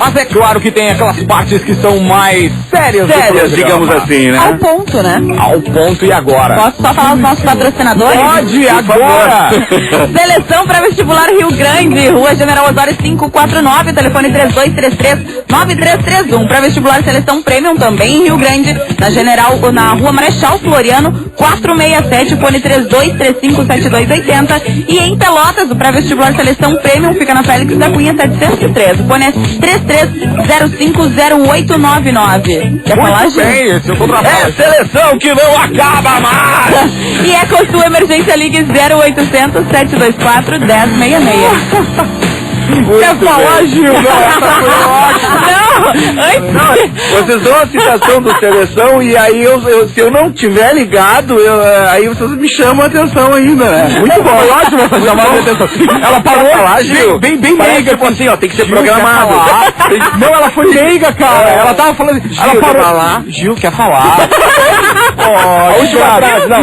Mas é claro que tem aquelas partes que são mais sérias, digamos assim, né? Ao ponto, né? Ao ponto e agora. Posso só falar os nossos patrocinadores? Pode, agora! Seleção pré-vestibular Rio Grande, Rua General Osório 549, telefone 3233-9331. Pré-vestibular Seleção Premium também em Rio Grande, na Rua Marechal Floriano 467, fone 3235-7280. E em Pelotas, o pré-vestibular Seleção Premium fica na Félix da Cunha 713. O fone é 33050899. Quer falar, Gil? Bem, esse eu tô trabalhando. É seleção que não acaba mais! E é com sua emergência, ligue 0800 724 1066. Quer falar, Gil? Não, Vocês dão a citação do Seleção e aí se eu não tiver ligado, aí vocês me chamam a atenção ainda, né? Muito bom. Ótimo essa chamada de atenção. Ela parou falar, Gil. bem Meiga, tipo assim, ó, tem que ser Gil, programado. Não, ela foi meiga, cara. Ela tava falando. Ela Gil, parou. quer falar? Gil quer falar. A última frase, não.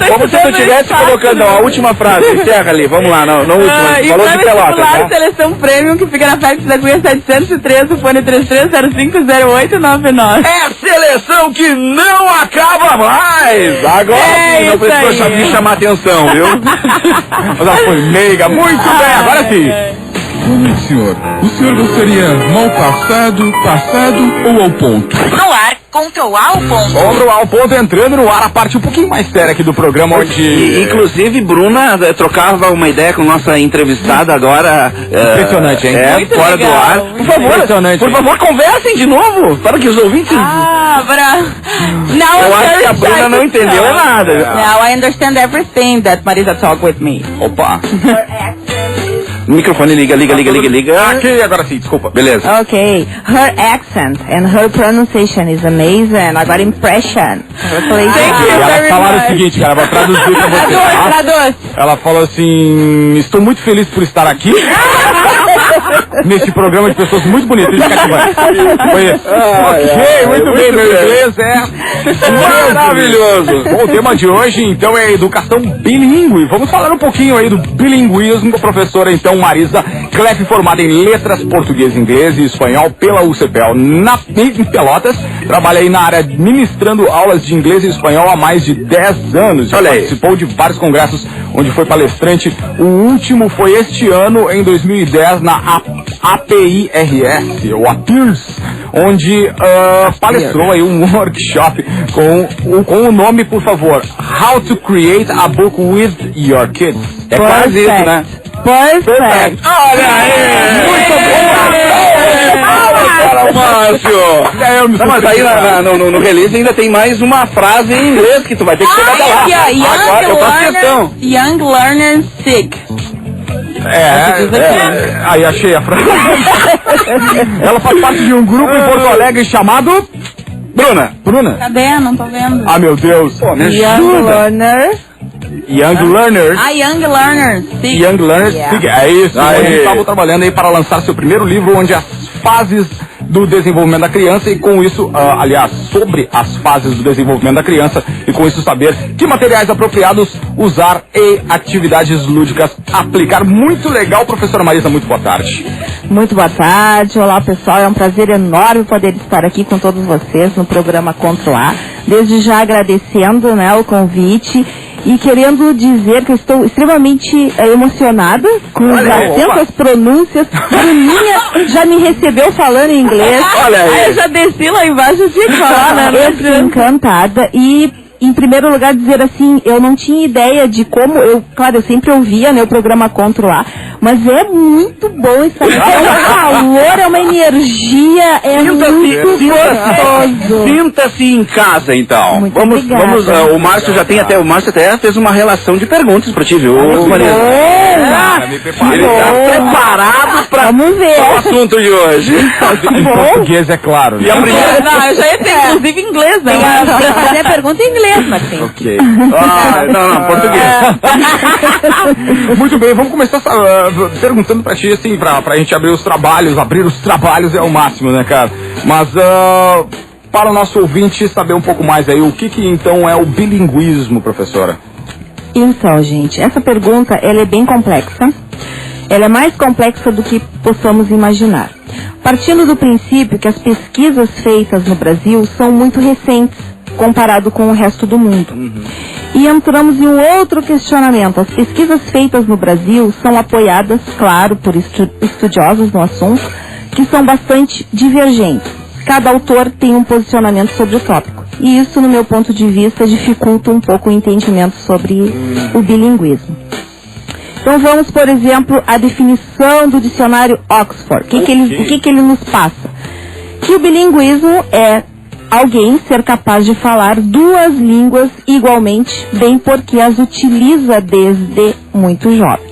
Como se tu estivesse colocando, não, a última frase. Encerra ali, vamos lá, não última. E Falou de Pelotas, né? Seleção Premium, que fica na Félix da Cunha 713, o fone 33050899. É seleção que não acaba mais! Agora sim, não precisou me chamar atenção, viu? Mas ela foi meiga. Muito bem, agora sim. Momento, senhor. O senhor gostaria mal passado, passado ou ao ponto? No ar, Control ao ponto. Control ao ponto entrando no ar, a parte um pouquinho mais séria aqui do programa, onde... Inclusive, Bruna trocava uma ideia com nossa entrevistada agora. Impressionante, hein? Muito fora legal. do ar. Por favor, Impressionante. por favor, conversem de novo, para que os ouvintes... Eu acho que a Bruna não entendeu nada. Now I understand everything that Marisa talked with me. Opa. O microfone liga. Aqui, agora sim, desculpa. Beleza. Okay, her accent and her pronunciation is amazing. Agora impression. Thank you Ela very falaram o much. seguinte, cara, vou traduzir pra você. tá? Traduz. Ela falou assim, estou muito feliz por estar aqui neste programa de pessoas muito bonitas e cativantes. Foi isso. Ok, muito bem, meu inglês é Maravilhoso. Bom, o tema de hoje, então, é educação bilíngue. Vamos falar um pouquinho aí do bilinguismo com a professora, então, Marisa Kleff, formada em letras português, inglês e espanhol pela UCPEL em Pelotas. Trabalha aí na área ministrando aulas de inglês e espanhol há mais de 10 anos. Já participou de vários congressos onde foi palestrante. O último foi este ano, em 2010, na APIRS, ou APIRS, onde palestrou aí um workshop com o nome, por favor, How to Create a Book with Your Kids. É quase isso, né? Perfect. Olha aí! Muito bom! Márcio! Não, mas aí no release ainda tem mais uma frase em inglês que tu vai ter que chegar até lá. Agora eu faço questão. Young learners sick. Aí achei a frase. Ela faz parte de um grupo em Porto Alegre chamado... Bruna. Cadê? Não tô vendo. Ah, meu Deus. Pô, me Young learners. Young Learners. Young learners sick. Young Learners Sick. É isso. Eles estavam trabalhando aí para lançar seu primeiro livro, onde as fases do desenvolvimento da criança, e com isso, aliás, sobre as fases do desenvolvimento da criança, e com isso saber que materiais apropriados usar e atividades lúdicas aplicar. Muito legal, professora Marisa, muito boa tarde. Muito boa tarde, olá pessoal, é um prazer enorme poder estar aqui com todos vocês no programa Controlar. Desde já agradecendo, né, o convite e querendo dizer que eu estou extremamente emocionada com as atentas pronúncias. Bruninha já me recebeu falando em inglês. Olha aí. Eu já desci lá embaixo, eu tinha que falar, né? Eu estou encantada e... Em primeiro lugar, dizer assim, eu não tinha ideia de como, claro, eu sempre ouvia, né, o programa Controlar, mas é muito bom estar aqui, é um calor, é uma energia, é muito gostoso. Sinta-se em casa, então. Muito Vamos, obrigada. o Márcio até fez uma relação de perguntas pra ti, viu, Marisa? Ele tá preparado para o assunto de hoje. Em português, é claro. E a primeira... Não, eu já ia ter, inclusive, inglês, né? Fazer a pergunta em inglês, Martim. Ok. Não, português. Muito bem, vamos começar perguntando pra ti, assim, pra gente abrir os trabalhos é o máximo, né, cara? Mas, para o nosso ouvinte saber um pouco mais aí, o que então é o bilinguismo, professora? Então, gente, essa pergunta, ela é bem complexa. Ela é mais complexa do que possamos imaginar. Partindo do princípio que as pesquisas feitas no Brasil são muito recentes, comparado com o resto do mundo. E entramos em um outro questionamento. As pesquisas feitas no Brasil são apoiadas, claro, por estudiosos no assunto, que são bastante divergentes. Cada autor tem um posicionamento sobre o tópico. E isso, no meu ponto de vista, dificulta um pouco o entendimento sobre o bilinguismo. Então vamos, por exemplo, à definição do dicionário Oxford. O que ele nos passa? Que o bilinguismo é alguém ser capaz de falar duas línguas igualmente bem porque as utiliza desde muito jovem.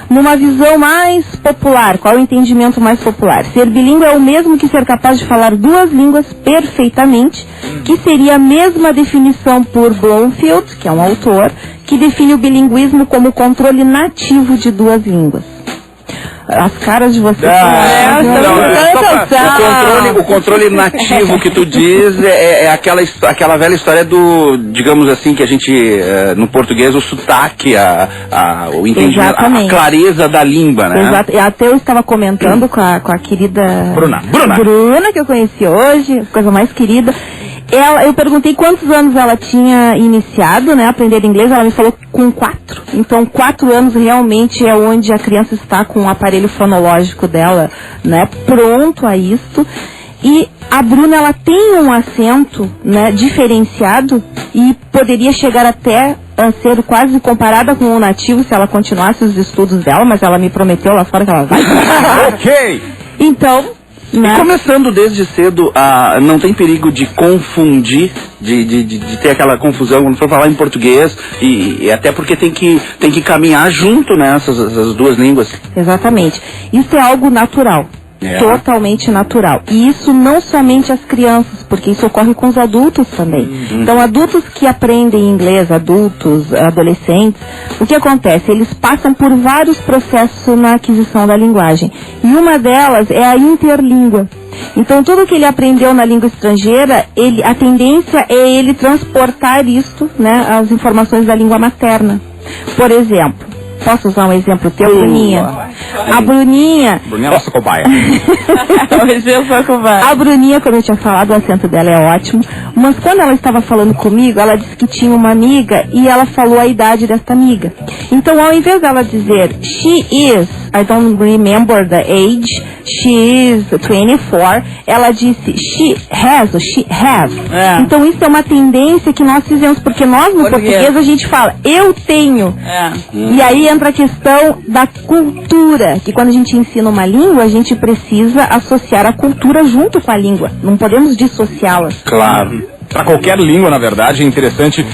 Numa visão mais popular, qual é o entendimento mais popular? Ser bilíngue é o mesmo que ser capaz de falar duas línguas perfeitamente, que seria a mesma definição por Bloomfield, que é um autor, que define o bilinguismo como o controle nativo de duas línguas. As caras de vocês o controle nativo que tu diz é aquela velha história do, digamos assim, que a gente, no português, o sotaque, o entendimento, a clareza da língua, né? Exato. E até eu estava comentando com a querida Bruna, que eu conheci hoje, coisa mais querida. Eu perguntei quantos anos ela tinha iniciado, né, a aprender inglês. Ela me falou com 4. Então 4 anos realmente é onde a criança está com o aparelho fonológico dela, né, pronto a isto. E a Bruna, ela tem um acento, né, diferenciado e poderia chegar até a ser quase comparada com o nativo se ela continuasse os estudos dela, mas ela me prometeu lá fora que ela vai. Ok! Então... E começando desde cedo, não tem perigo de confundir, de ter aquela confusão quando for falar em português, e até porque tem que caminhar junto, né, essas duas línguas. Exatamente. Isso é algo natural. Totalmente natural. E isso não somente as crianças, porque isso ocorre com os adultos também. Então, adultos que aprendem inglês, adultos, adolescentes, o que acontece? Eles passam por vários processos na aquisição da linguagem. E uma delas é a interlíngua. Então, tudo que ele aprendeu na língua estrangeira, a tendência é ele transportar isto, né, as informações da língua materna. Por exemplo, posso usar um exemplo teu, Bruninha? A Bruninha... Bruninha é nossa cobaia. A Bruninha, como eu tinha falado, o acento dela é ótimo. Mas quando ela estava falando comigo, ela disse que tinha uma amiga e ela falou a idade desta amiga. Então, ao invés dela dizer, she is, I don't remember the age, she is 24, ela disse, she has, ou she has. Então, isso é uma tendência que nós fizemos, porque nós, no português, a gente fala, eu tenho. E aí entra a questão da cultura, que quando a gente ensina uma língua, a gente precisa associar a cultura junto com a língua. Não podemos dissociá-la. Claro. Para qualquer língua, na verdade, é interessante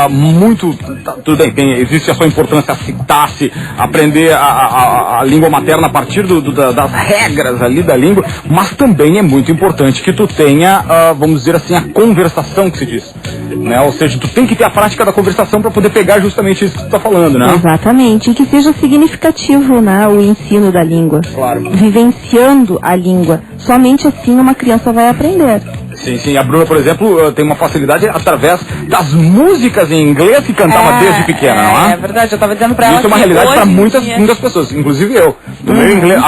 muito, tudo bem, existe a sua importância citar-se, aprender a língua materna a partir das regras ali da língua, mas também é muito importante que tu tenha, vamos dizer assim, a conversação que se diz, né? Ou seja, tu tem que ter a prática da conversação para poder pegar justamente isso que tu tá falando, né? Exatamente, e que seja significativo, né, o ensino da língua. Claro. Vivenciando a língua. Somente assim uma criança vai aprender. Sim. A Bruna, por exemplo, tem uma facilidade através das músicas em inglês que cantava desde pequena, não é? É verdade, eu estava dizendo pra ela. Isso é uma realidade para muitas pessoas, inclusive eu. No meu inglês,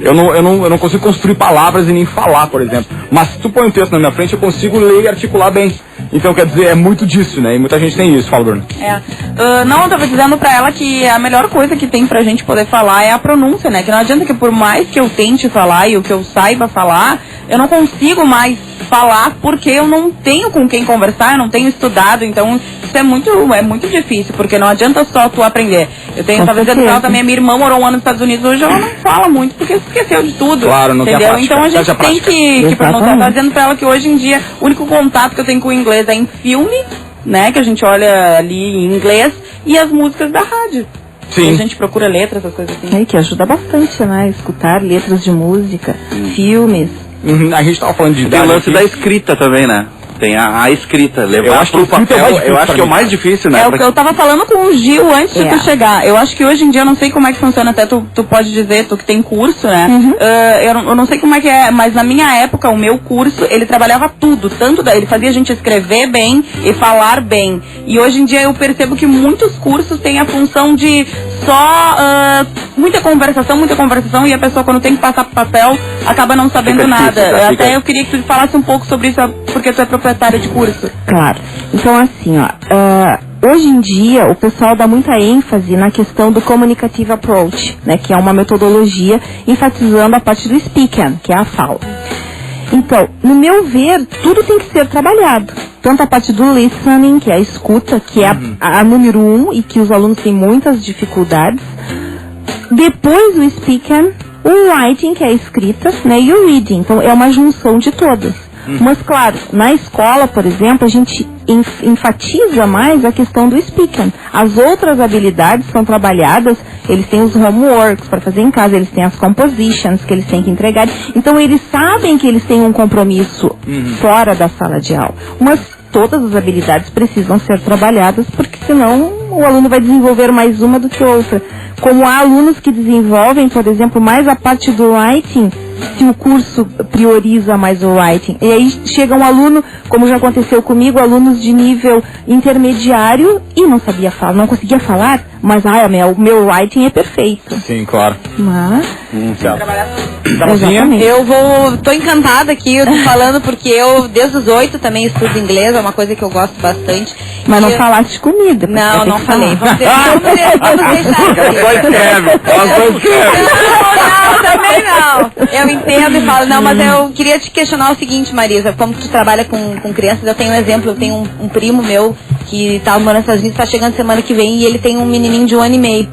eu não consigo construir palavras e nem falar, por exemplo. Mas se tu põe um texto na minha frente, eu consigo ler e articular bem. Então, quer dizer, é muito disso, né? E muita gente tem isso. Fala, Bruna. Não, eu tava dizendo pra ela que a melhor coisa que tem pra gente poder falar é a pronúncia, né? Que não adianta que por mais que eu tente falar e o que eu saiba falar, eu não consigo mais falar porque eu não tenho com quem conversar, eu não tenho estudado, então isso é muito difícil, porque não adianta só tu aprender. Eu tenho, tava dizendo pra ela também, a minha irmã morou um ano nos Estados Unidos, hoje ela não fala muito, porque esqueceu de tudo. Claro, não entendeu? tem a prática. Então a gente tem que perguntar. Tava dizendo pra ela que hoje em dia o único contato que eu tenho com o inglês é em filme, né, que a gente olha ali em inglês, e as músicas da rádio. Sim. E a gente procura letras, essas coisas assim. Que ajuda bastante, né? Escutar letras de música, filmes. A gente tava falando de Tem o lance da escrita também, né? Tem a escrita, levar pro papel, eu acho que é o mais difícil, né? É o que eu tava falando com o Gil antes de tu chegar. Eu acho que hoje em dia, eu não sei como é que funciona, até tu pode dizer, tu que tem curso, né? Eu não sei como é que é, mas na minha época, o meu curso, ele trabalhava tudo, ele fazia a gente escrever bem e falar bem. E hoje em dia eu percebo que muitos cursos têm a função de só muita conversação e a pessoa quando tem que passar pro papel acaba não sabendo nada. Até eu queria que tu falasse um pouco sobre isso, porque tu é proprietária de curso. Claro. Então assim, hoje em dia o pessoal dá muita ênfase na questão do communicative approach, né, que é uma metodologia enfatizando a parte do speaking, que é a fala. Então, no meu ver, tudo tem que ser trabalhado. Tanto a parte do listening, que é a escuta, que é a número 1 e que os alunos têm muitas dificuldades. Depois o speaking, o writing, que é a escrita, né, e o reading. Então, é uma junção de todas. Mas, claro, na escola, por exemplo, a gente enfatiza mais a questão do speaking. As outras habilidades são trabalhadas, eles têm os homeworks para fazer em casa, eles têm as compositions que eles têm que entregar. Então, eles sabem que eles têm um compromisso fora da sala de aula. Mas todas as habilidades precisam ser trabalhadas, porque senão o aluno vai desenvolver mais uma do que outra. Como há alunos que desenvolvem, por exemplo, mais a parte do writing, se o curso prioriza mais o writing. E aí chega um aluno, como já aconteceu comigo, alunos de nível intermediário e não sabia falar, não conseguia falar, mas o meu writing é perfeito. Sim, claro. Mas... Exatamente. Tô encantada aqui, eu tô falando porque eu, desde os 8, também estudo inglês, é uma coisa que eu gosto bastante. Mas não falaste comigo. Não falei. Vamos deixar Não, também não. Eu entendo e falo, não, mas eu queria te questionar o seguinte, Marisa, como tu trabalha com crianças, eu tenho um exemplo, eu tenho um primo meu que tá morando nos Estados Unidos, tá chegando semana que vem, e ele tem um menininho de 1 ano e meio.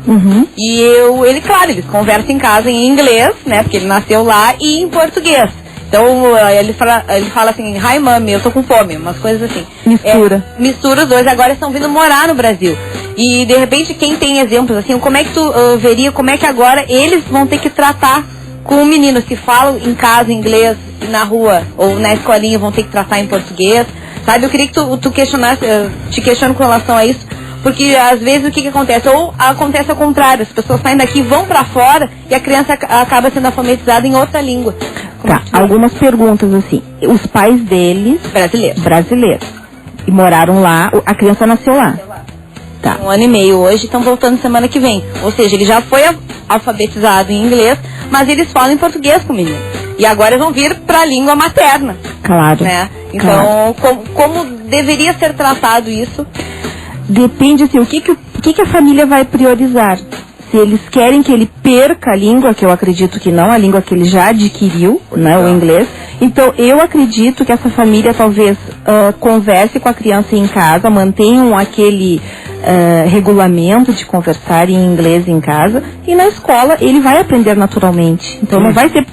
E eles conversam em casa em inglês, né, porque ele nasceu lá, e em português. Então, ele fala assim, hi mami, eu tô com fome, umas coisas assim. Mistura os dois, agora estão vindo morar no Brasil. E, de repente, quem tem exemplos assim, como é que tu veria, como é que agora eles vão ter que tratar com o menino, se falam em casa em inglês, na rua ou na escolinha vão ter que tratar em português, sabe? Eu queria que tu questionasse, te questiono com relação a isso, porque às vezes o que acontece? Ou acontece ao contrário, as pessoas saem daqui, vão pra fora e a criança acaba sendo alfabetizada em outra língua. Tá, algumas perguntas assim. Os pais deles... Brasileiros. E moraram lá, a criança nasceu lá. Tá. 1 ano e meio hoje, estão voltando semana que vem. Ou seja, ele já foi alfabetizado em inglês, mas eles falam em português com o menino. E agora eles vão vir para a língua materna. Claro. Né? Então, como deveria ser tratado isso? Depende, assim, o que a família vai priorizar. Se eles querem que ele perca a língua, que eu acredito que não, a língua que ele já adquiriu, né, o inglês. Então, eu acredito que essa família talvez converse com a criança em casa, mantenham aquele regulamento de conversar em inglês em casa, e na escola ele vai aprender naturalmente. Então, não vai ter...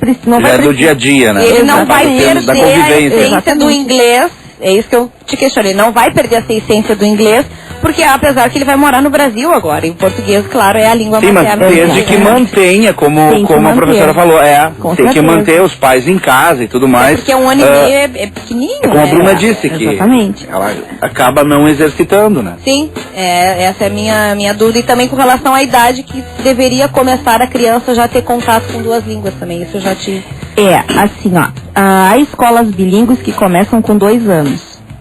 do dia a dia, né? Ele não vai perder a essência do inglês. É isso que eu te questionei. Não vai perder essa essência do inglês, porque apesar que ele vai morar no Brasil agora, e o português, claro, é a língua materna. Mas desde que mantenha, como a professora falou, tem que manter os pais em casa e tudo mais. Porque 1 ano e meio é pequenininho. Como a Bruna disse, que exatamente. Ela acaba não exercitando, né? Sim, essa é a minha dúvida. E também com relação à idade que deveria começar a criança já ter contato com 2 línguas também. Isso eu já te... assim, há escolas bilíngues que começam com 2 anos.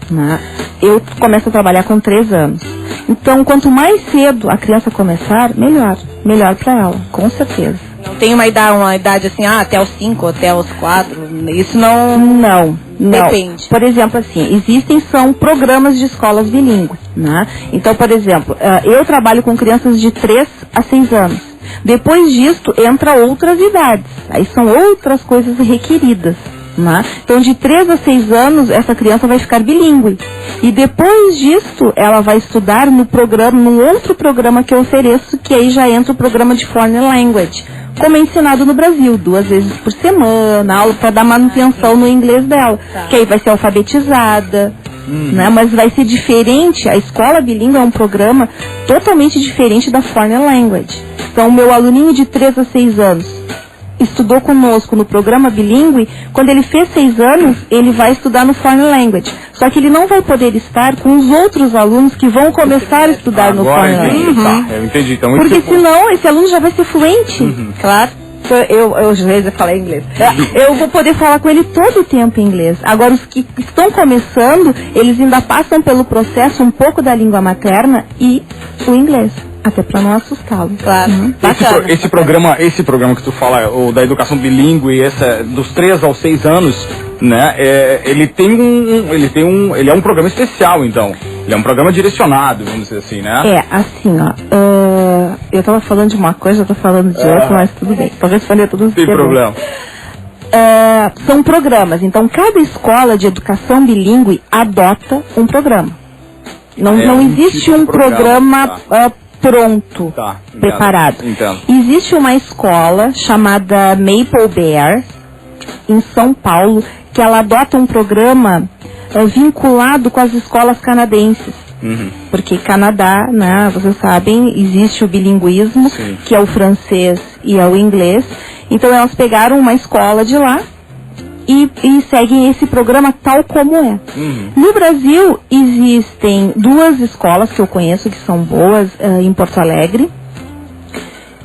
Né? Eu começo a trabalhar com 3 anos. Então, quanto mais cedo a criança começar, melhor. Melhor para ela, com certeza. Não tem uma idade assim, até os 5, até os 4, isso não... Não. Depende. Por exemplo, assim, são programas de escolas bilíngues, né? Então, por exemplo, eu trabalho com crianças de 3 a 6 anos. Depois disto, entra outras idades. Aí são outras coisas requeridas. Né? Então, de 3 a 6 anos, essa criança vai ficar bilíngue. E depois disto, ela vai estudar num outro programa que eu ofereço, que aí já entra o programa de Foreign Language, como é ensinado no Brasil, 2 vezes por semana, aula para dar manutenção no inglês dela. Que aí vai ser alfabetizada. Né? Mas vai ser diferente. A escola bilíngue é um programa totalmente diferente da Foreign Language. Então, o meu aluninho de 3 a 6 anos estudou conosco no programa bilíngue. Quando ele fez 6 anos, ele vai estudar no Foreign Language. Só que ele não vai poder estar com os outros alunos que vão começar a estudar no Foreign Language. Tá, eu entendi. Então, porque senão esse aluno já vai ser fluente. Claro. Eu já falei inglês. Eu vou poder falar com ele todo o tempo em inglês. Agora, os que estão começando, eles ainda passam pelo processo um pouco da língua materna e o inglês. Até para não assustá-lo. Claro. Esse programa que tu fala, o da educação bilíngue, dos 3 aos 6 anos, né? Ele é um programa especial, então. Ele é um programa direcionado, vamos dizer assim, né? Assim, ó. Eu tava falando de uma coisa, eu tô falando de outra, mas tudo bem. Vou responder tudo. Sem problema. São programas. Então, cada escola de educação bilíngue adota um programa. Não existe um programa pronto, preparado. Entendo. Existe uma escola chamada Maple Bear, em São Paulo, que ela adota um programa vinculado com as escolas canadenses. Porque Canadá, né, vocês sabem, existe o bilinguismo, Sim. que é o francês e é o inglês. Então elas pegaram uma escola de lá e seguem esse programa tal como é. No Brasil existem 2 escolas que eu conheço que são boas em Porto Alegre,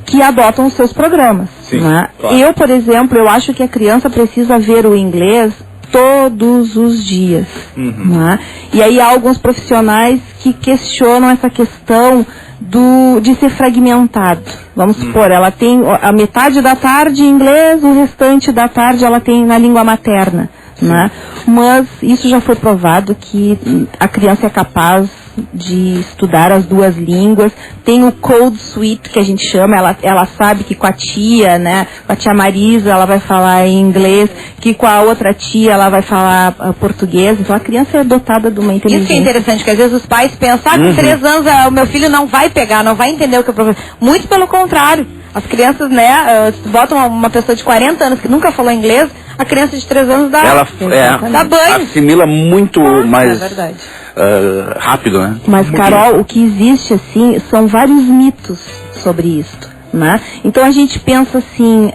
que adotam os seus programas. Sim, né? claro. Eu, por exemplo, eu acho que a criança precisa ver o inglês todos os dias. Né? E aí há alguns profissionais que questionam essa questão de ser fragmentado. Vamos supor, ela tem a metade da tarde em inglês, o restante da tarde ela tem na língua materna. Né? Mas isso já foi provado que a criança é capaz de estudar as 2 línguas. Tem o Code Switch, que a gente chama, ela sabe que com a tia, né, com a tia Marisa, ela vai falar em inglês, que com a outra tia ela vai falar português. Então a criança é dotada de uma inteligência. Isso que é interessante, que às vezes os pais pensam, com 3 anos o meu filho não vai pegar, não vai entender o que eu professor. Muito pelo contrário. As crianças, né, botam uma pessoa de 40 anos que nunca falou inglês, a criança de 3 anos dá banho. Assimila muito mais É verdade. rápido, né? Mas, Carol, o que existe, assim, são vários mitos sobre isso, né? Então a gente pensa assim,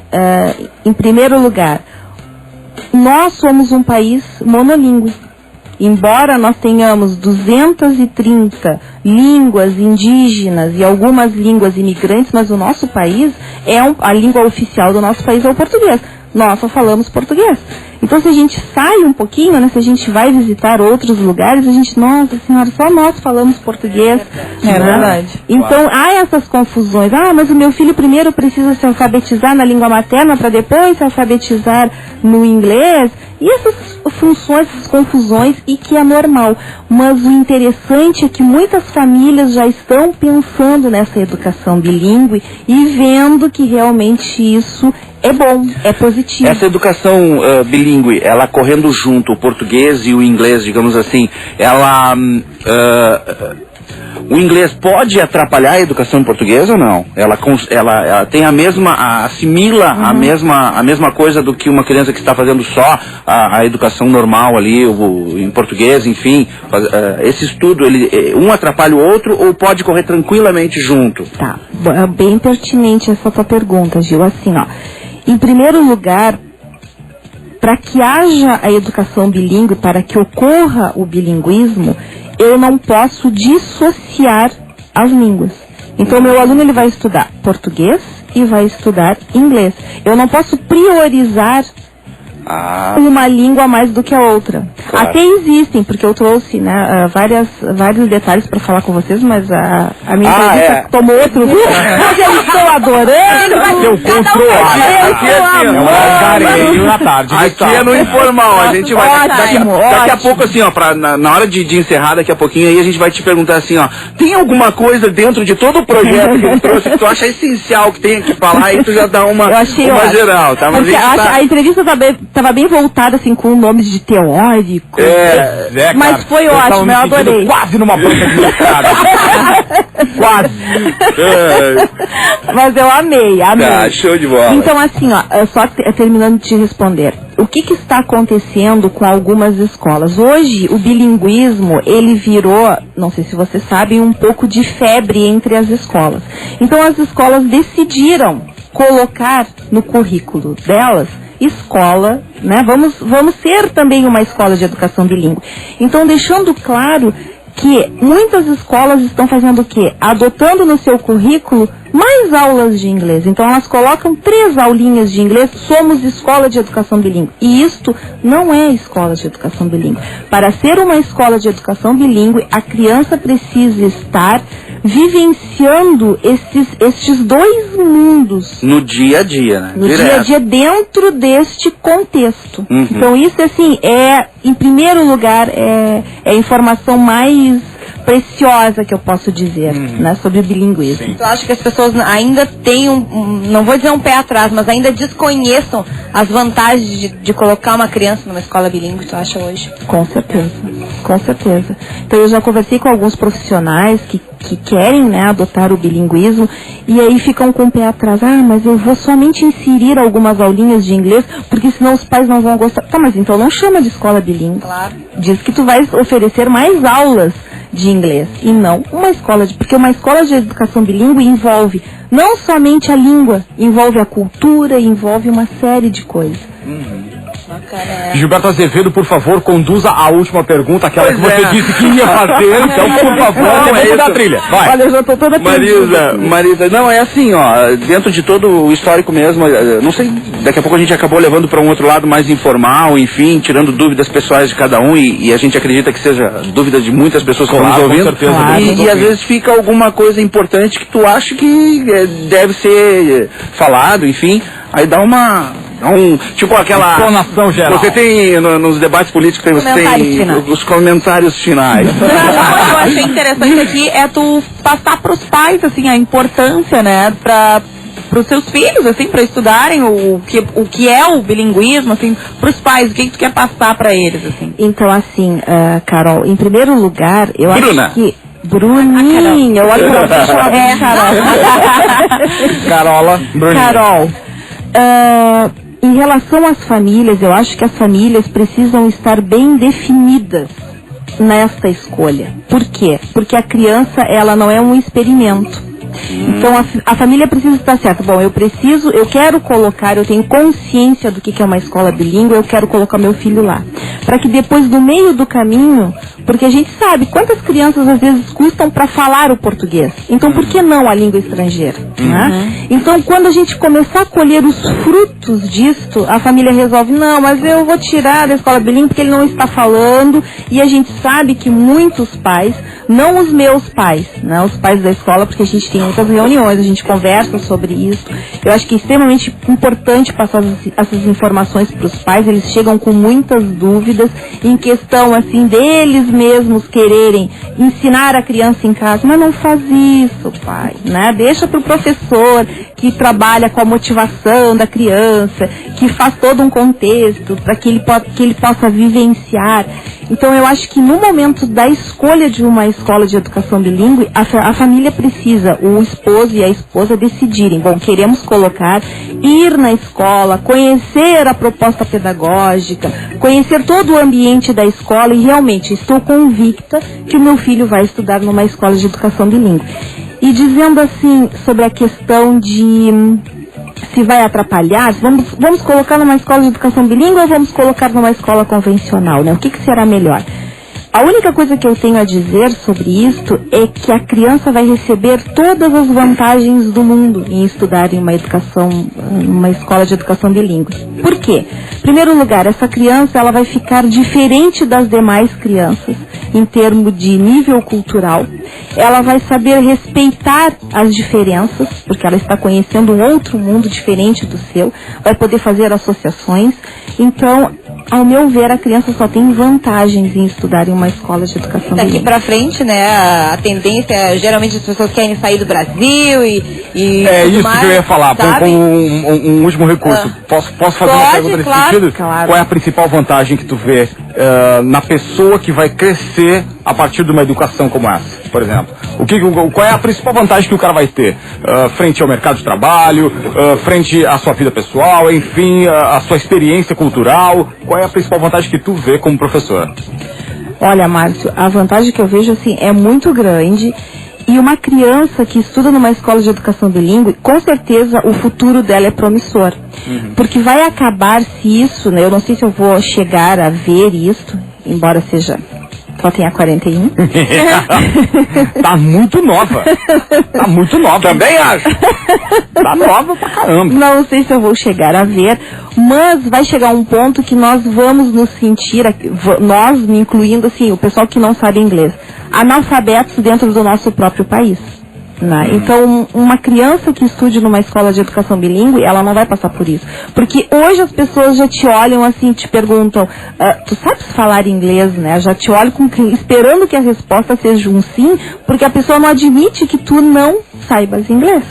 em primeiro lugar, nós somos um país monolíngue. Embora nós tenhamos 230 línguas indígenas e algumas línguas imigrantes, mas o nosso país, a língua oficial do nosso país é o português. Nós só falamos português. Então, se a gente sai um pouquinho, né, se a gente vai visitar outros lugares, a gente, nossa senhora, só nós falamos português. É verdade. Então, há essas confusões. Mas o meu filho primeiro precisa se alfabetizar na língua materna para depois se alfabetizar no inglês. E essas funções, essas confusões, e que é normal. Mas o interessante é que muitas famílias já estão pensando nessa educação bilíngue e vendo que realmente isso é bom, é positivo. Essa educação bilíngue, ela correndo junto, o português e o inglês, digamos assim, o inglês pode atrapalhar a educação portuguesa ou não? Ela tem assimila a mesma coisa do que uma criança que está fazendo só a educação normal ali, em português, enfim. Esse estudo, um atrapalha o outro ou pode correr tranquilamente junto? Tá, bem pertinente essa tua pergunta, Gil. Assim, ó, em primeiro lugar, para que haja a educação bilíngue, para que ocorra o bilinguismo, eu não posso dissociar as línguas. Então, meu aluno ele vai estudar português e vai estudar inglês. Eu não posso priorizar uma língua mais do que a outra. Claro. Até existem, porque eu trouxe, né, vários detalhes para falar com vocês, mas a minha entrevista tomou outro rumo. Mas eu estou adorando. Eu compro na tarde. Aqui é no informal, a gente vai daqui a pouco assim, ó, na hora de encerrar daqui a pouquinho aí a gente vai te perguntar assim, ó, tem alguma coisa dentro de todo o projeto que tu trouxe que tu acha essencial que tenha que falar e tu já dá uma geral, tá? Mas a entrevista estava bem voltada assim com nomes de teórico. Mas foi ótimo, eu adorei. Quase numa banca de mestrado. Quase. Mas eu amei. Tá, show de bola. Então, assim, ó, só terminando de te responder. O que está acontecendo com algumas escolas? Hoje, o bilinguismo, ele virou, não sei se vocês sabem, um pouco de febre entre as escolas. Então, as escolas decidiram colocar no currículo delas escola, né? Vamos ser também uma escola de educação bilíngue. Então, deixando claro que muitas escolas estão fazendo o quê? Adotando no seu currículo mais aulas de inglês. Então elas colocam 3 aulinhas de inglês, somos escola de educação bilíngue. E isto não é escola de educação bilíngue. Para ser uma escola de educação bilíngue, a criança precisa estar vivenciando estes 2 mundos. No dia a dia, né? No Direto. dia a dia, dentro deste contexto. Uhum. Então isso, assim, em primeiro lugar, é a informação mais preciosa que eu posso dizer, né, sobre o bilinguismo. Tu acha que as pessoas ainda têm não vou dizer um pé atrás, mas ainda desconheçam as vantagens de colocar uma criança numa escola bilíngue, tu acha hoje? Com certeza, com certeza. Então eu já conversei com alguns profissionais que querem, né, adotar o bilinguismo e aí ficam com o pé atrás. Mas eu vou somente inserir algumas aulinhas de inglês, porque senão os pais não vão gostar. Tá, mas então não chama de escola bilíngue. Claro. Diz que tu vais oferecer mais aulas de inglês e não uma escola porque uma escola de educação bilíngue envolve não somente a língua, envolve a cultura, envolve uma série de coisas. Gilberto Azevedo, por favor, conduza a última pergunta, aquela Pois que você é. disse que ia fazer, então, por favor, Não, vamos da isso. trilha. Vai. Olha, eu já tô toda perdida. Marisa, não, é assim, ó, dentro de todo o histórico mesmo, não sei, daqui a pouco a gente acabou levando para um outro lado mais informal, enfim, tirando dúvidas pessoais de cada um, e a gente acredita que seja dúvidas de muitas pessoas que estão nos Claro, com ouvindo. certeza. Claro. E às vezes fica alguma coisa importante que tu acha que deve ser falado, enfim, aí dá tipo aquela Explanação geral. Você tem nos debates políticos você Comentários tem finais. os comentários finais. Não, eu achei interessante aqui tu passar para os pais, assim, a importância, né, para os seus filhos, assim, para estudarem o que é o bilinguismo, assim, para os pais, o que tu quer passar para eles, assim? Então, assim, Carol, em primeiro lugar, eu Bruna. acho que... Bruninha, eu olho pra você e Carol. Carola, Bruninha. Carol, em relação às famílias, eu acho que as famílias precisam estar bem definidas nesta escolha. Por quê? Porque a criança, ela não é um experimento. Então a família precisa estar certa. Bom, eu quero colocar, eu tenho consciência do que é uma escola bilíngue, eu quero colocar meu filho lá. Para que depois, no meio do caminho, porque a gente sabe quantas crianças às vezes custam para falar o português. Então por que não a língua estrangeira? Né? Então quando a gente começar a colher os frutos disto, a família resolve, não, mas eu vou tirar da escola bilíngue porque ele não está falando. E a gente sabe que muitos pais, não os meus pais, né, os pais da escola, porque a gente tem muitas reuniões, a gente conversa sobre isso. Eu acho que é extremamente importante passar essas informações para os pais. Eles chegam com muitas dúvidas em questão, assim, deles mesmos quererem ensinar a criança em casa. Mas não faz isso, pai, né? Deixa para o professor que trabalha com a motivação da criança, que faz todo um contexto para que ele possa vivenciar. Então eu acho que no momento da escolha de uma escola de educação bilíngue, a família precisa, o esposo e a esposa decidirem, bom, queremos colocar, ir na escola, conhecer a proposta pedagógica, conhecer todo o ambiente da escola e realmente estou convicta que o meu filho vai estudar numa escola de educação bilíngue. E dizendo assim, sobre a questão de se vai atrapalhar, vamos colocar numa escola de educação bilíngue ou vamos colocar numa escola convencional, né? O que será melhor? A única coisa que eu tenho a dizer sobre isto é que a criança vai receber todas as vantagens do mundo em estudar em uma escola de educação bilíngue. Por quê? Em primeiro lugar, essa criança ela vai ficar diferente das demais crianças em termos de nível cultural. Ela vai saber respeitar as diferenças, porque ela está conhecendo um outro mundo diferente do seu, vai poder fazer associações. Então, ao meu ver, a criança só tem vantagens em estudar em uma escola de educação Daqui bilíngue. pra frente, né, a tendência, geralmente as pessoas querem sair do Brasil e É tudo isso mais, que eu ia falar, com sabe? um último recurso. Posso fazer uma Pode, pergunta nesse claro. sentido? Claro. Qual é a principal vantagem que tu vê na pessoa que vai crescer a partir de uma educação como essa, por exemplo? Qual é a principal vantagem que o cara vai ter frente ao mercado de trabalho, frente à sua vida pessoal, enfim, a sua experiência cultural? Qual é a principal vantagem que tu vê como professor? Olha, Márcio, a vantagem que eu vejo assim é muito grande. E uma criança que estuda numa escola de educação bilíngue, com certeza o futuro dela é promissor. Porque vai acabar se isso, né, eu não sei se eu vou chegar a ver isso, embora seja Só tem a 41. Tá muito nova. Tá muito nova. Também acho. Tá nova pra caramba. Não sei se eu vou chegar a ver, mas vai chegar um ponto que nós vamos nos sentir, nós, me incluindo assim, o pessoal que não sabe inglês, analfabetos dentro do nosso próprio país. Né? Então, uma criança que estude numa escola de educação bilíngue, ela não vai passar por isso. Porque hoje as pessoas já te olham assim, te perguntam, tu sabes falar inglês, né? Já te olham esperando que a resposta seja um sim, porque a pessoa não admite que tu não saibas inglês.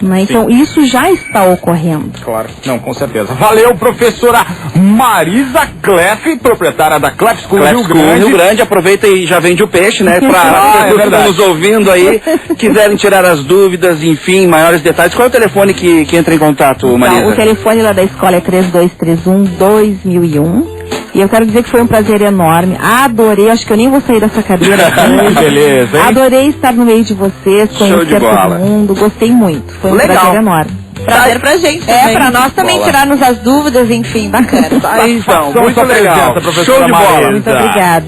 Né? Então, isso já está ocorrendo. Claro, não, com certeza. Valeu, professora Marisa Cleff, proprietária da Cleff School Cleff Rio School Grande. Rio Grande, aproveita e já vende o peixe, né? Para as pessoas que estão nos ouvindo aí, quiserem tirar as dúvidas, enfim, maiores detalhes. Qual é o telefone que entra em contato, Marisa? Então, o telefone lá da escola é 3231-2001. E eu quero dizer que foi um prazer enorme. Adorei, acho que eu nem vou sair dessa cadeira aqui. Beleza, hein? Adorei estar no meio de vocês, conhecer todo mundo. Gostei muito. Foi um prazer enorme. Prazer pra gente. Pra nós também tirarmos as dúvidas, enfim, bacana. Então, Muito legal. Show de bola. Muito obrigada.